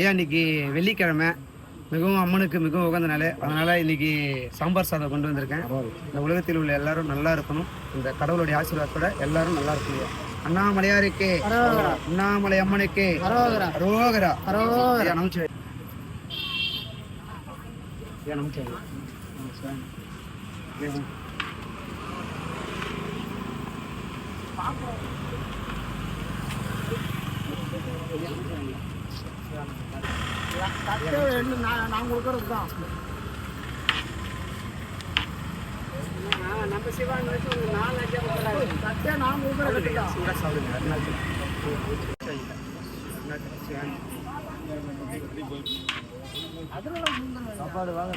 ஐயா இன்னைக்கு வெள்ளிக்கிழமை மிகவும் அம்மனுக்கு மிகவும் உகந்த நாள். அதனால் இன்னைக்கு சாம்பார் சாதம் கொண்டு வந்திருக்கேன். இந்த உலகத்தில் உள்ள எல்லாரும் நல்லா இருக்கணும், இந்த கடவுளுடைய ஆசீர்வாதத்தோட எல்லாரும் நல்லா இருக்கணும். அண்ணாமலையாருக்கு, அண்ணாமலை அம்மனுக்கு அரோகரா. நமச்சு நான் கொடுக்கறது தான் நம்ம சிவான் வச்சு ஒரு 4-5 சத்தியா நான் கொடுக்குறது சாப்பாடு வாங்க